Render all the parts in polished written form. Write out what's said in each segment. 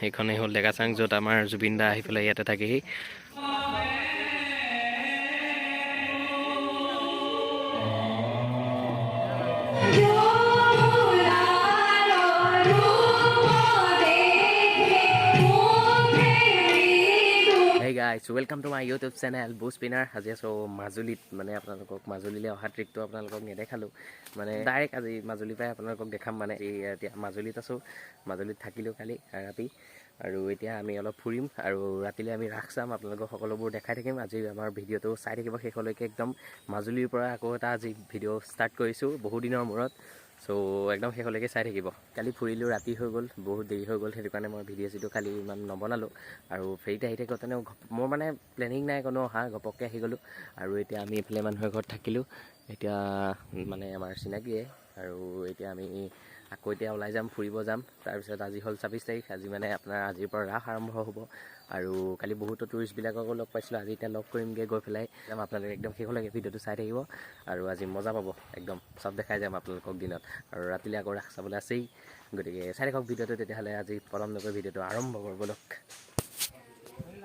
এইখনেই হ'ল ডেকাচাং, য'ত আমাৰ জুবিন দা আহি পেলাই ইয়াতে থাকেহি। Hey guys, welcome to my YouTube channel Boo Spinner. আজি আছোঁ মাজুলীত, মানে আপোনালোকক মাজুলীলৈ অহা ট্ৰিপটো আপোনালোকক নেদেখালোঁ, মানে ডাইৰেক্ট আজি মাজুলীৰ পৰাই আপোনালোকক দেখাম। মানে এতিয়া মাজুলীত আছোঁ, মাজুলীত থাকিলোঁ কালি ৰাতি, আৰু এতিয়া আমি অলপ ফুৰিম আৰু ৰাতিলৈ আমি ৰাস চাম, আপোনালোকক সকলোবোৰ দেখাই থাকিম। আজি আমাৰ ভিডিঅ'টো চাই থাকিব শেষলৈকে একদম। মাজুলীৰ পৰা আকৌ এটা আজি ভিডিঅ' ষ্টাৰ্ট কৰিছোঁ বহুদিনৰ মূৰত, চ' একদম শেষলৈকে চাই থাকিব। কালি ফুৰিলোঁ, ৰাতি হৈ গ'ল, বহুত দেৰি হৈ গ'ল, সেইটো কাৰণে মই ভিডিঅ'টো কালি ইমান নবনালোঁ। আৰু ফেৰীত আহি থাকোঁতেনে মোৰ মানে প্লেনিং নাই কোনো অহা, ঘপককৈ আহি গ'লোঁ। আৰু এতিয়া আমি এইফালে মানুহৰ ঘৰত থাকিলোঁ, এতিয়া মানে আমাৰ চিনাকিয়ে। আৰু এতিয়া আমি আকৌ এতিয়া ওলাই যাম, ফুৰিব যাম। তাৰপিছত আজি হ'ল 26 তাৰিখ, আজি মানে আপোনাৰ আজিৰ পৰা ৰাস আৰম্ভ হ'ব। আৰু কালি বহুতো টুৰিষ্টবিলাককো লগ পাইছিলোঁ, আজি এতিয়া লগ কৰিমগৈ, গৈ পেলাই যাম। আপোনালোকে একদম শেষলৈকে ভিডিঅ'টো চাই থাকিব, আৰু আজি মজা পাব, একদম চব দেখাই যাম আপোনালোকক দিনত। আৰু ৰাতিলৈ আকৌ ৰাস চাবলৈ আছেই, গতিকে চাই থাকক ভিডিঅ'টো। তেতিয়াহ'লে আজি পলম নকৰি ভিডিঅ'টো আৰম্ভ কৰিব ব'লক।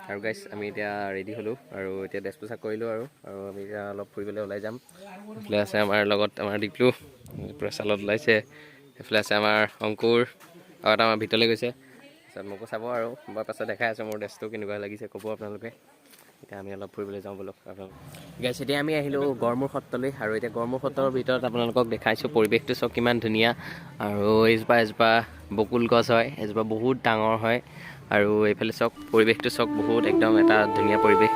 আৰু গাইজ, আমি এতিয়া ৰেডি হ'লোঁ, আৰু এতিয়া ড্ৰেছ পোছাক কৰিলোঁ, আৰু আমি এতিয়া অলপ ফুৰিবলৈ ওলাই যাম। এইফালে আছে আমাৰ লগত আমাৰ ডিপ্লু, পূৰা চালত ওলাইছে। এইফালে আছে আমাৰ অংকুৰ, আৰু এটা আমাৰ ভিতৰলৈ গৈছে। তাৰপিছত মোকো চাব, আৰু মই পাছত দেখাই আছোঁ মোৰ ড্ৰেছটো কেনেকুৱা লাগিছে, ক'ব আপোনালোকে। এতিয়া আমি অলপ ফুৰিবলৈ যাওঁ ব'লক আপোনালোক। গাইজ, এতিয়া আমি আহিলোঁ গড়মূৰ সত্ৰলৈ, আৰু এতিয়া গড়মূৰ সত্ৰৰ ভিতৰত আপোনালোকক দেখাইছোঁ পৰিৱেশটো চাওক কিমান ধুনীয়া। আৰু এজোপা বকুল গছ হয়, এজোপা বহুত ডাঙৰ হয়। আৰু এইফালে চাওক পৰিৱেশটো চাওক, বহুত একদম এটা ধুনীয়া পৰিৱেশ।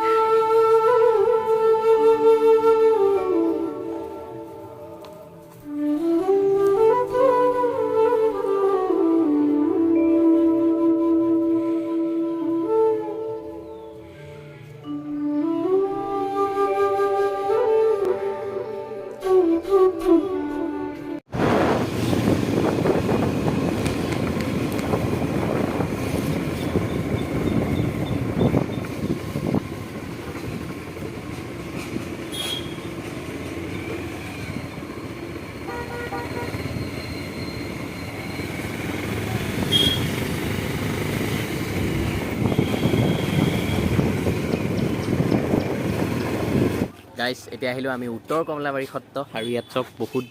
গাইজ, এতিয়া আহিলোঁ আমি উত্তৰ কমলাবাৰী সত্ৰ, আৰু ইয়াত চব বহুত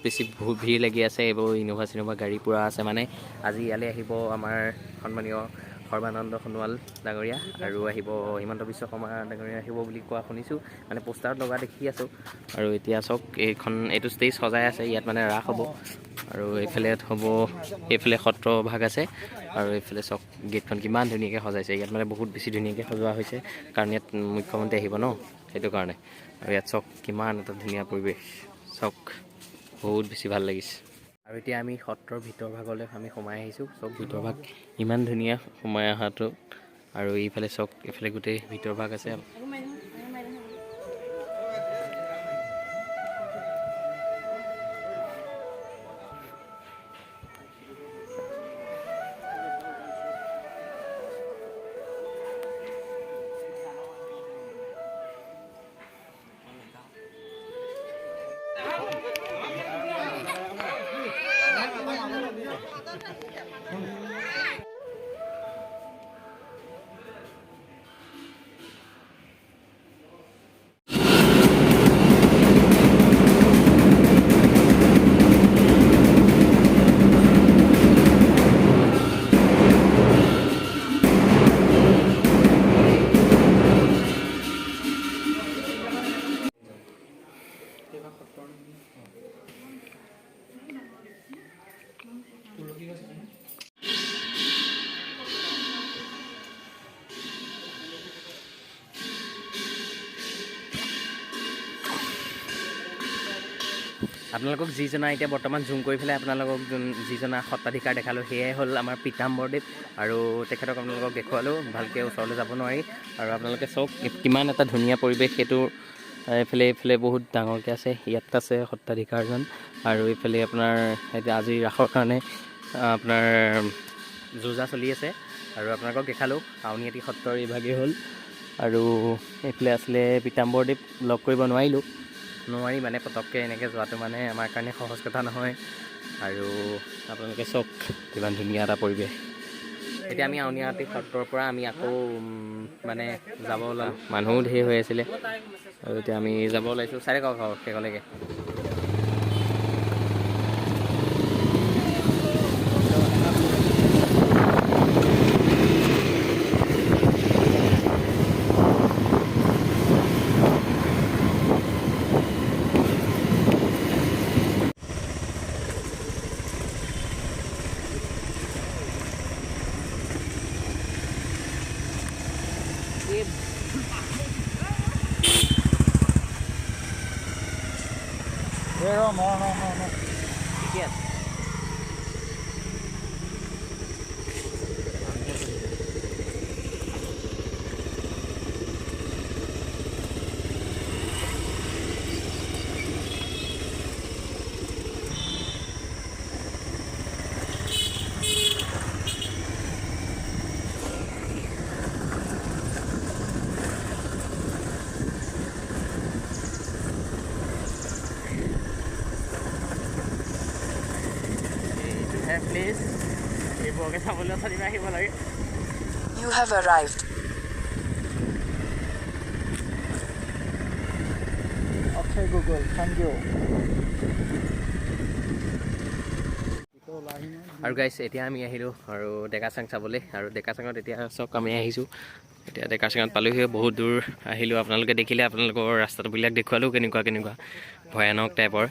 ভিৰ লাগি আছে। এইবোৰ ইন'ভা চিন'ভা গাড়ী পূৰা আছে। মানে আজি ইয়ালৈ আহিব আমাৰ সন্মানীয় সৰ্বানন্দ সোণোৱাল ডাঙৰীয়া, আৰু আহিব হিমন্ত বিশ্ব শৰ্মা ডাঙৰীয়া আহিব বুলি কোৱা শুনিছোঁ, মানে পোষ্টাৰত লগা দেখি আছোঁ। আৰু এতিয়া চাওক এইটো ষ্টেজ সজাই আছে, ইয়াত মানে ৰাস হ'ব। আৰু এইফালে হ'ব, এইফালে সত্ৰ ভাগ আছে, আৰু এইফালে চাওক গেটখন কিমান ধুনীয়াকৈ সজাইছে। ইয়াত মানে বহুত বেছি ধুনীয়াকৈ সজোৱা হৈছে, কাৰণ ইয়াত মুখ্যমন্ত্ৰী আহিব ন, সেইটো কাৰণে। আৰু ইয়াত চাওক কিমান এটা ধুনীয়া পৰিৱেশ, চাওক বহুত বেছি ভাল লাগিছে। আৰু এতিয়া আমি সত্ৰৰ ভিতৰ ভাগলৈ আমি সোমাই আহিছোঁ, চাওক ভিতৰ ভাগ ইমান ধুনীয়া সোমাই অহাটো। আৰু এইফালে চাওক, এইফালে গোটেই ভিতৰ ভাগ আছে। আপোনালোকক যিজনা এতিয়া বৰ্তমান জুম কৰি পেলাই আপোনালোকক যিজনা সত্ৰাধিকাৰ দেখালোঁ, সেয়াই হ'ল আমাৰ পীতাম্বৰদেৱ। আৰু তেখেতক আপোনালোকক দেখুৱালোঁ, ভালকৈ ওচৰলৈ যাব নোৱাৰি। আৰু আপোনালোকে চাওক কিমান এটা ধুনীয়া পৰিৱেশ। সেইটো এইফালে বহুত ডাঙৰকৈ আছে, ইয়াত আছে সত্ৰাধিকাৰজন। আৰু এইফালে আপোনাৰ এতিয়া আজি ৰাসৰ কাৰণে আপোনাৰ যোজা চলি আছে। আৰু আপোনালোকক দেখালোঁ আউনীআটী সত্ৰৰ এইভাগেই হ'ল। আৰু এইফালে আছিলে পীতাম্বৰদেৱ, লগ কৰিব নোৱাৰি মানে পটককৈ এনেকৈ যোৱাটো মানে আমাৰ কাৰণে সহজ কথা নহয়। আৰু আপোনালোকে চাওক কিমান ধুনীয়া এটা পৰিৱেশ। এতিয়া আমি আউনীআটী সত্ৰৰ পৰা আমি আকৌ মানে যাব ওলালোঁ। মানুহো ধেৰ হৈ আছিলে আৰু এতিয়া আমি যাব ওলাইছোঁ। চাই কওক আৰু শেষলৈকে। No. ঠিকে আছে। Please, you have arrived. Okay, Google, thank you. আৰু গাইছ এতিয়া আমি আহিলোঁ আৰু ডেকাচাং চাবলৈ। আৰু ডেকাচাঙত এতিয়া চাওক আমি আহিছোঁ। এতিয়া ডেকাচাঙত পালোহি, বহুত দূৰ আহিলোঁ। আপোনালোকে দেখিলে, আপোনালোকৰ ৰাস্তাবিলাক দেখুৱালোঁ কেনেকুৱা ভয়ানক টাইপৰ।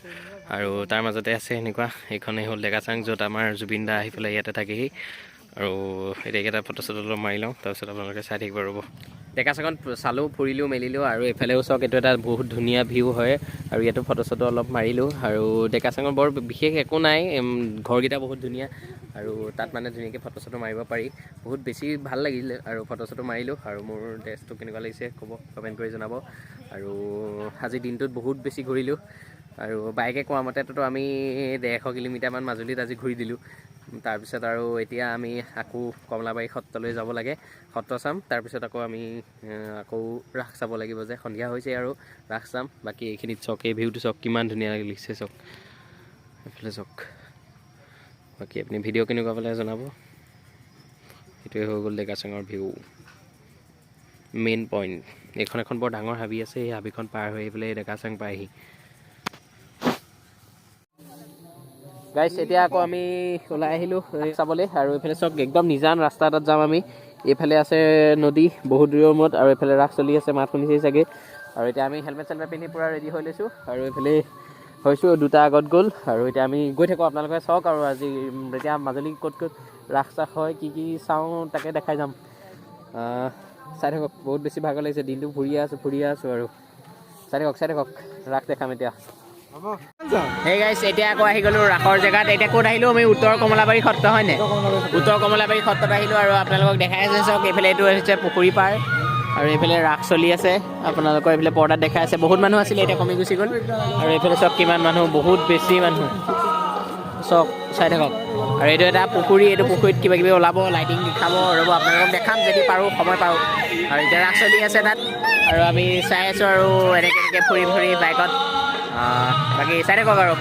আৰু তাৰ মাজতে আছে এনেকুৱা, এইখনেই হ'ল ডেকাচাং, য'ত আমাৰ জুবিন দা আহি পেলাই ইয়াতে থাকেহি। আৰু এতিয়া ফটো চটো অলপ মাৰি লওঁ, তাৰপিছত আপোনালোকে চাই থাকিব ৰ'ব। ডেকাচাঙত চালোঁ, ফুৰিলোঁ মেলিলোঁ। আৰু এইফালেও চাওক, এইটো এটা বহুত ধুনীয়া ভিউ হয়। আৰু ইয়াতো ফটো চটো অলপ মাৰিলোঁ। আৰু ডেকাচাঙত বৰ বিশেষ একো নাই, ঘৰকেইটা বহুত ধুনীয়া। আৰু তাত মানে ধুনীয়াকৈ ফটো চটো মাৰিব পাৰি, বহুত বেছি ভাল লাগিলে। আৰু ফটো চটো মাৰিলোঁ। আৰু মোৰ ড্ৰেছটো কেনেকুৱা লাগিছে ক'ব, কমেণ্ট কৰি জনাব। আৰু আজি দিনটোত বহুত বেছি ঘূৰিলোঁ। আৰু বাইকে কোৱা মতেতো আমি 150 কিলোমিটাৰমান মাজুলীত আজি ঘূৰি দিলোঁ। তাৰপিছত আৰু এতিয়া আমি আকৌ কমলাবাৰী সত্ৰলৈ যাব লাগে, সত্ৰ চাম। তাৰপিছত আকৌ আমি আকৌ ৰাস চাব লাগিব, যে সন্ধিয়া হৈছে আৰু ৰাস চাম। বাকী এইখিনিত চাওক, এই ভিউটো চাওক কিমান ধুনীয়া লাগিছে চাওক, এইফালে চাওক। বাকী আপুনি ভিডিঅ' কেনেকুৱা পালে জনাব। সেইটোৱে হৈ গ'ল ডেকাচাঙৰ ভিউ, মেইন পইণ্ট। এইখন এখন বৰ ডাঙৰ হাবি আছে, সেই হাবিখন পাৰ হৈ পেলাই ডেকাচাং পায়হি। গাইছ এতিয়া আকৌ আমি ওলাই আহিলোঁ চাবলৈ। আৰু এইফালে চাওক, একদম নিজান ৰাস্তা এটাত যাম আমি। এইফালে আছে নদী বহুত দূৰৰ মূৰত, আৰু এইফালে ৰাস চলি আছে, মাত শুনিছেই চাগে। আৰু এতিয়া আমি হেলমেট চেলমেট পিন্ধি পূৰা ৰেডি হৈ লৈছোঁ। আৰু এইফালে হৈছোঁ, দুটা আগত গ'ল। আৰু এতিয়া আমি গৈ থাকোঁ, আপোনালোকে চাওক। আৰু আজি এতিয়া মাজুলী ক'ত ৰাস চাস হয়, কি চাওঁ তাকে দেখাই যাম। চাই থাকক, বহুত বেছি ভাগৰ লাগিছে, দিনটো ফুৰিয়ে আছোঁ। আৰু চাই থাকক, ৰাস দেখাম এতিয়া। সেই গাইছ এতিয়া আকৌ আহি গ'লোঁ ৰাসৰ জেগাত। এতিয়া ক'ত আহিলোঁ আমি, উত্তৰ কমলাবাৰী সত্ৰ হয়নে? উত্তৰ কমলাবাৰী সত্ৰত আহিলোঁ। আৰু আপোনালোকক দেখাই আছে চাওক, এইফালে এইটো হৈছে পুখুৰী পাৰ। আৰু এইফালে ৰাস চলি আছে, আপোনালোকৰ এইফালে পৰ্দাত দেখাই আছে। বহুত মানুহ আছিলে, এতিয়া কমি গুচি গ'ল। আৰু এইফালে চাওক কিমান মানুহ, বহুত বেছি মানুহ চাওক, চাই থাকক। আৰু এইটো এটা পুখুৰী, এইটো পুখুৰীত কিবা কিবি ওলাব, লাইটিং দেখাব। ৰ'ব আপোনালোকক দেখাম যদি পাৰোঁ, সময় পাৰোঁ। আৰু এতিয়া ৰাস চলি আছে তাত, আৰু আমি চাই আছোঁ। আৰু এনেকৈ ফুৰি বাইকত। বাকী চাই থাকক আৰু।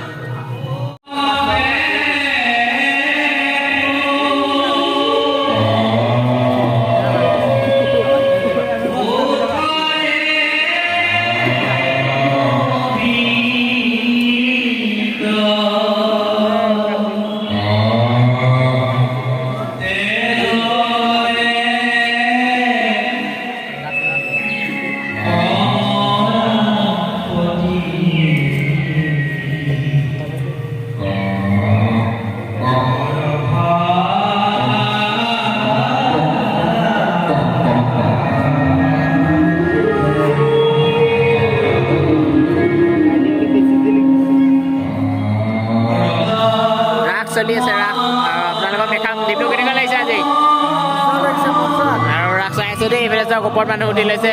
চলি আছে ৰাস, আৰু আপোনালোকক দেখাম দিনটো কেনেকুৱা লাগিছে আজি। আৰু ৰাস চাই আছোঁ দেই, এইফালে চাওক ওপৰত মানুহ উঠি লৈছে।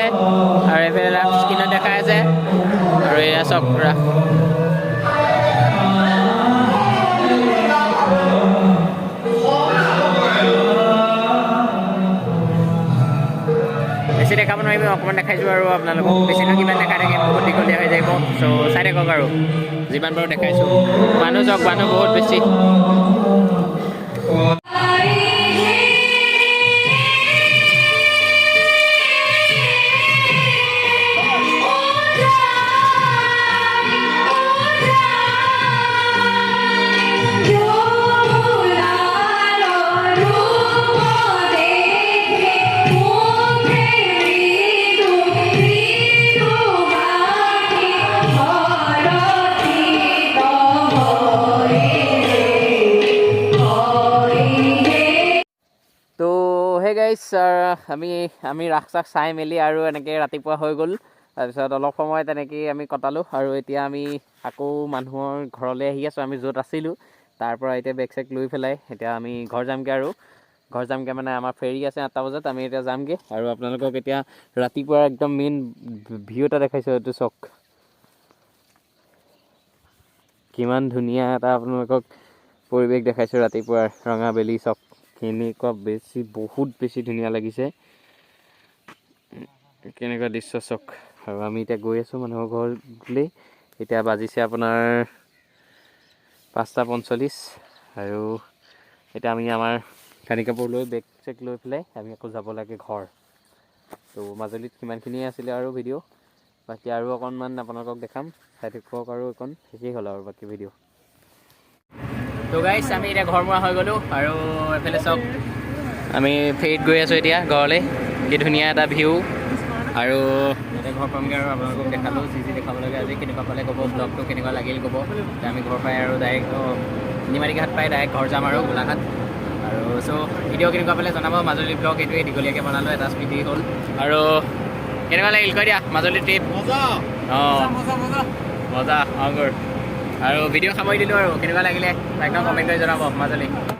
আৰু এইফালে ৰাস স্ক্ৰীণত দেখাই আছে। আৰু এয়া চাওক ৰাস। বেছি দেখাব নোৱাৰিম, অকণমান দেখাইছোঁ। আৰু আপোনালোকক বেছিনো কিমান দেখাই থাকে, বহুত দীঘলীয়া হৈ যাব। চ' চাই থাকক আৰু যিমান পাৰোঁ দেখাইছোঁ। মানুহ চাওক, মানুহ বহুত বেছি। গাইজ আমি ৰাস চাস চাই মেলি আৰু এনেকৈ ৰাতিপুৱা হৈ গ'ল। তাৰপিছত অলপ সময় তেনেকেই আমি কটালোঁ আৰু এতিয়া আমি আকৌ মানুহৰ ঘৰলৈ আহি আছোঁ। আমি য'ত আছিলোঁ তাৰ পৰা এতিয়া বেগ চেগ লৈ পেলাই এতিয়া আমি ঘৰ যামগৈ আৰু ঘৰ যামগৈ মানে আমাৰ ফেৰী আছে 8টা বজাত। আমি এতিয়া যামগৈ আৰু আপোনালোকক এতিয়া ৰাতিপুৱা একদম মেইন ভিউ এটা দেখাইছোঁ। এইটো চাওক কিমান ধুনীয়া এটা আপোনালোকক পৰিৱেশ দেখাইছোঁ ৰাতিপুৱাৰ ৰঙাবেলি। চাওক কেনেকুৱা বহুত বেছি ধুনীয়া লাগিছে, কেনেকুৱা দৃশ্য চাওক। আৰু আমি এতিয়া গৈ আছোঁ মানুহৰ ঘৰলৈ। এতিয়া বাজিছে আপোনাৰ 5:45 আৰু এতিয়া আমি আমাৰ কানি কাপোৰ লৈ বেগ চেগ লৈ পেলাই আমি আকৌ যাব লাগে ঘৰ। তো মাজুলীত সিমানখিনিয়ে আছিলে আৰু ভিডিঅ'। বাকী আৰু অকণমান আপোনালোকক দেখাম, চাই থাকক আৰু অকণ শেষেই হ'ল আৰু বাকী ভিডিঅ'। তো গাইছ আমি এতিয়া ঘৰমুৱা হৈ গ'লোঁ আৰু এফালে চাওক আমি ফেৰীত গৈ আছোঁ এতিয়া ঘৰলৈ। কি ধুনীয়া এটা ভিউ আৰু এতিয়া ঘৰ পামগৈ আৰু আপোনালোকক দেখালোঁ যি দেখাব লাগে আজি। কেনেকুৱা পালে ক'ব, ব্লগটো কেনেকুৱা লাগিল ক'ব। এতিয়া আমি ঘৰ পাই আৰু ডাইৰেক্ট নিমাতী ঘাট পাই ডাইৰেক্ট ঘৰ যাম আৰু গোলাঘাট। আৰু ভিডিঅ' কেনেকুৱা পালে জনাব। মাজুলী ব্লগ এইটোৱে দীঘলীয়াকৈ বনালোঁ, এটা স্মৃতি হ'ল। আৰু কেনেকুৱা লাগিল কৈ দিয়া মাজুলী ট্ৰিপ? অঁ মজা আৰু ভিডিঅ' সামৰি দিলোঁ আৰু কেনেকুৱা লাগিলে একদম কমেণ্ট কৰি জনাব মাজুলী।